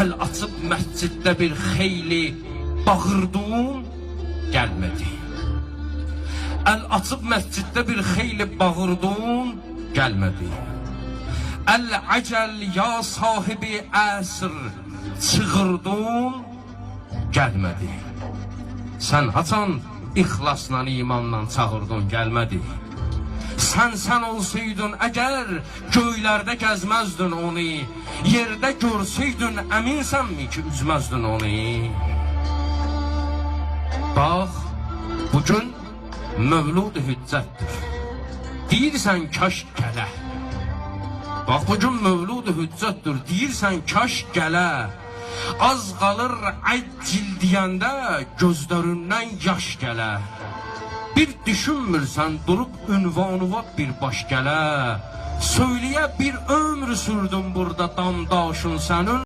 El açıb məsciddə bir xeyli bağırdın, gəlmədi. El açıb məsciddə bir xeyli bağırdın, gəlmədi. El əcəl ya sahibi əsr çığırdın, gəlmədi. Sən haçan ixlasla, imanla çağırdın, gəlmədi. Sən olsaydın əgər göylərdə gəzməzdin onu, yerdə görsəydin əminsənmi ki üzməzdin onu? Bax, bugün Mövlud-u Hüccətdir. Deyirsən kaş gələ. Bax, bugün Mövlud-u Hüccətdir. Deyirsən kaş gələ. Az qalır əccil deyəndə gözlərindən yaş gələ. Bir düşünmürsən durub ünvanıva bir baş gələ. Söyləyə bir ömür sürdün burada damdaşın sənin.